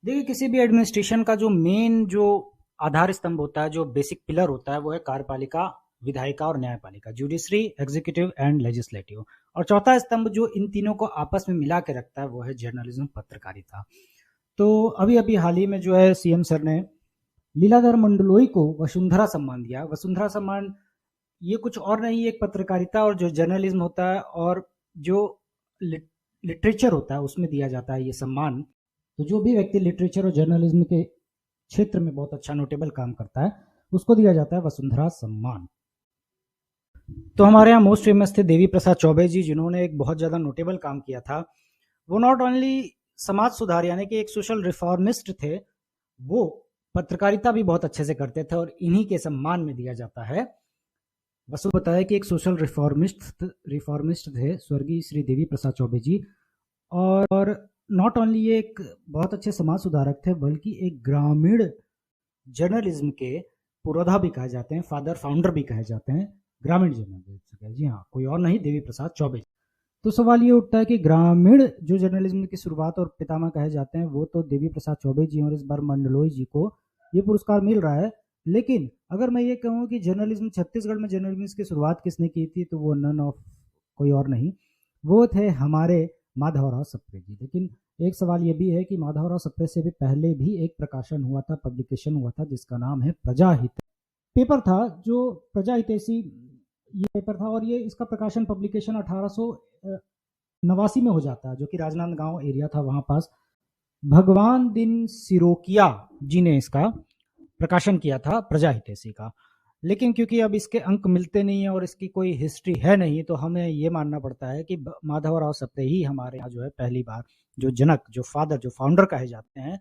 देखिए, किसी भी एडमिनिस्ट्रेशन का जो मेन जो आधार स्तंभ होता है, जो बेसिक पिलर होता है, वो है कार्यपालिका, विधायिका और न्यायपालिका, जुडिशरी, एग्जीक्यूटिव एंड लेजिस्लेटिव। और चौथा स्तंभ जो इन तीनों को आपस में मिला के रखता है वो है जर्नलिज्म, पत्रकारिता। तो अभी अभी हाल ही में जो है सीएम सर ने लीलाधर मंडलोई को वसुंधरा सम्मान दिया। वसुंधरा सम्मान ये कुछ और नहीं, एक पत्रकारिता और जो जर्नलिज्म होता है और जो लिटरेचर होता है उसमें दिया जाता है ये सम्मान। तो जो भी व्यक्ति लिटरेचर और जर्नलिज्म के क्षेत्र में बहुत अच्छा नोटेबल काम करता है उसको दिया जाता है वसुंधरा सम्मान। तो हमारे यहाँ मोस्ट फेमस थे देवी प्रसाद चौबे जी, जिन्होंने एक बहुत ज़्यादा नोटेबल काम किया था। वो नॉट ओनली समाज सुधार यानी कि एक सोशल रिफॉर्मिस्ट थे, वो पत्रकारिता भी बहुत अच्छे से करते थे और इन्हीं के सम्मान में दिया जाता है। वसु बताया कि एक सोशल रिफॉर्मिस्ट थे स्वर्गीय श्री देवी प्रसाद चौबे जी। और नॉट ओनली ये एक बहुत अच्छे समाज सुधारक थे बल्कि एक ग्रामीण जर्नलिज्म के पुरोधा भी कहे जाते हैं, फादर फाउंडर भी कहे जाते हैं ग्रामीण जर्नलिज्म। जी हाँ, कोई और नहीं, देवी प्रसाद चौबे। तो सवाल ये उठता है कि ग्रामीण जो जर्नलिज्म की शुरुआत और पितामह कहे जाते हैं वो तो देवी प्रसाद चौबे जी, और इस बार मंडलोई जी को ये पुरस्कार मिल रहा है। लेकिन अगर मैं ये कहूँ कि जर्नलिज्म छत्तीसगढ़ में जर्नलिज्म की शुरुआत किसने की थी, तो वो नन ऑफ कोई और नहीं, वो थे हमारे माधवराव सप्रे जी। लेकिन एक सवाल ये भी है कि माधवराव सप्रे से भी पहले भी एक प्रकाशन हुआ था, पब्लिकेशन हुआ था, जिसका नाम है प्रजाहित पेपर था। जो प्रजाहितैषी ये पेपर था और ये इसका प्रकाशन पब्लिकेशन 1889 में हो जाता है, जो कि राजनांदगांव एरिया था वहां पास। भगवान दिन सिरोकिया जी ने इसका प्रकाशन किया था प्रजाहितैषी का। लेकिन क्योंकि अब इसके अंक मिलते नहीं है और इसकी कोई हिस्ट्री है नहीं, तो हमें ये मानना पड़ता है कि माधवराव सप्रे ही हमारे यहाँ जो है पहली बार जो जनक, जो फादर, जो फाउंडर कहे जाते हैं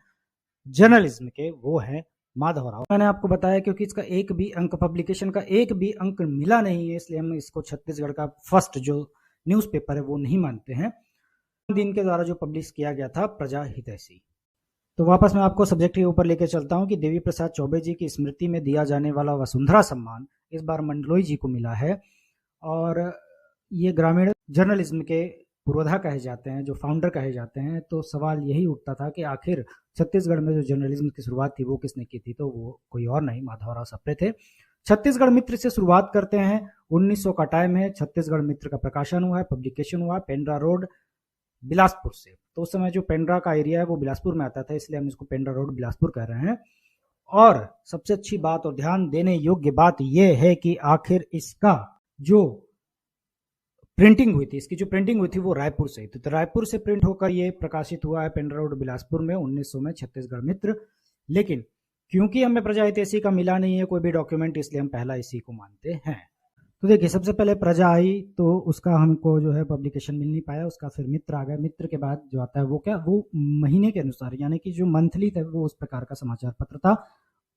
जर्नलिज्म के, वो है माधवराव। मैंने आपको बताया क्योंकि इसका एक भी अंक, पब्लिकेशन का एक भी अंक मिला नहीं है, इसलिए हम इसको छत्तीसगढ़ का फर्स्ट जो न्यूज़पेपर है वो नहीं मानते हैं। दिन के द्वारा जो पब्लिश किया गया था प्रजाहितैषी। तो वापस मैं आपको सब्जेक्ट के ऊपर लेकर चलता हूं कि देवी प्रसाद चौबे जी की स्मृति में दिया जाने वाला वसुंधरा सम्मान इस बार मंडलोई जी को मिला है। और ये ग्रामीण जर्नलिज्म के पुरोधा कहे जाते हैं, जो फाउंडर कहे जाते हैं। तो सवाल यही उठता था कि आखिर छत्तीसगढ़ में जो जर्नलिज्म की शुरुआत थी वो किसने की थी, तो वो कोई और नहीं, माधवराव सप्रे थे। छत्तीसगढ़ मित्र से शुरुआत करते हैं। 1900 का टाइम है, छत्तीसगढ़ मित्र का प्रकाशन हुआ है, पब्लिकेशन हुआ है पेंड्रा रोड बिलासपुर से। तो उस समय जो पेंड्रा का एरिया है वो बिलासपुर में आता था, इसलिए हम इसको पेंड्रा रोड बिलासपुर कह रहे हैं। और सबसे अच्छी बात और ध्यान देने योग्य बात यह है कि आखिर इसका जो प्रिंटिंग हुई थी, इसकी जो प्रिंटिंग हुई थी वो रायपुर से, तो रायपुर से प्रिंट होकर ये प्रकाशित हुआ है पेंड्रा रोड बिलासपुर में 1900 में, छत्तीसगढ़ मित्र। लेकिन क्योंकि हमें प्रजाहितैषी का मिला नहीं है कोई भी डॉक्यूमेंट, इसलिए हम पहला इसी को मानते हैं। तो देखिए, सबसे पहले प्रजा आई, तो उसका हमको जो है पब्लिकेशन मिल नहीं पाया, उसका फिर मित्र आ गया। मित्र के बाद जो आता है वो क्या, वो महीने के अनुसार यानी कि जो मंथली था वो उस प्रकार का समाचार पत्र था।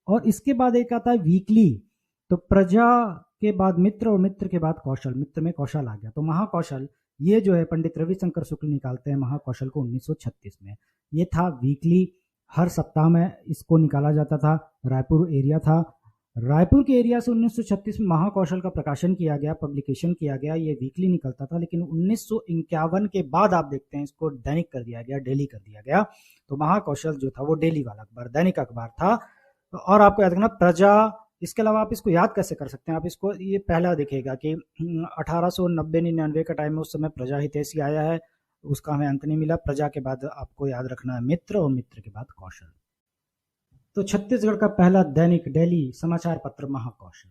और इसके बाद एक आता है वीकली। तो प्रजा के बाद मित्र और मित्र के बाद कौशल, मित्र में कौशल आ गया। तो महाकौशल ये जो है पंडित रविशंकर शुक्ल निकालते हैं महाकौशल को 1936 में। ये था वीकली, हर सप्ताह में इसको निकाला जाता था। रायपुर एरिया था, रायपुर के एरिया से 1936 में महाकौशल का प्रकाशन किया गया, पब्लिकेशन किया गया। ये वीकली निकलता था, लेकिन 1951 के बाद आप देखते हैं इसको दैनिक कर दिया गया, डेली कर दिया गया। तो महाकौशल जो था वो डेली वाला अखबार, दैनिक अखबार था। और आपको याद रखना प्रजा, इसके अलावा आप इसको याद कैसे कर सकते हैं, आप इसको ये पहला दिखेगा कि 1890-99 का टाइम में, उस समय प्रजाहितैषी आया है, उसका हमें अंक नहीं मिला। प्रजा के बाद आपको याद रखना है मित्र, और मित्र के बाद कौशल। तो छत्तीसगढ़ का पहला दैनिक डेली समाचार पत्र महाकौशल।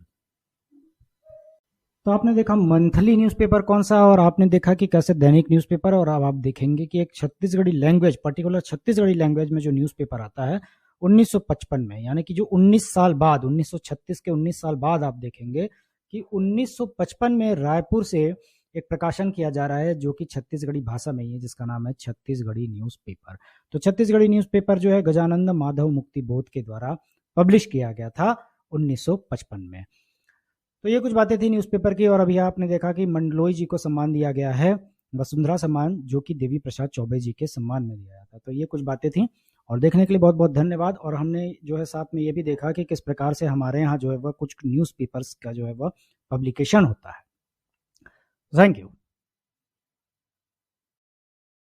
तो आपने देखा मंथली न्यूज़पेपर कौन सा, और आपने देखा कि कैसे दैनिक न्यूज़पेपर। और अब आप देखेंगे कि एक Chhattisgarhi language, particular Chhattisgarhi language में जो न्यूज़पेपर आता है 1955 में, यानी कि जो 19 साल बाद, 1936 के 19 साल बाद आप देखेंगे कि 1955 में रायपुर से एक प्रकाशन किया जा रहा है जो कि छत्तीसगढ़ी भाषा में ही है, जिसका नाम है छत्तीसगढ़ी न्यूज़पेपर। तो छत्तीसगढ़ी न्यूज़पेपर जो है गजानंद माधव मुक्ति बोध के द्वारा पब्लिश किया गया था 1955 में। तो ये कुछ बातें थी न्यूज़पेपर की। और अभी आपने देखा कि मंडलोई जी को सम्मान दिया गया है, वसुंधरा सम्मान, जो कि देवी प्रसाद चौबे जी के सम्मान में दिया जाता है। तो ये कुछ बातें थी, और देखने के लिए बहुत बहुत धन्यवाद। और हमने जो है साथ में ये भी देखा कि किस प्रकार से हमारे यहाँ जो है वह कुछ न्यूज़पेपर्स का जो है वह पब्लिकेशन होता है। Thank you.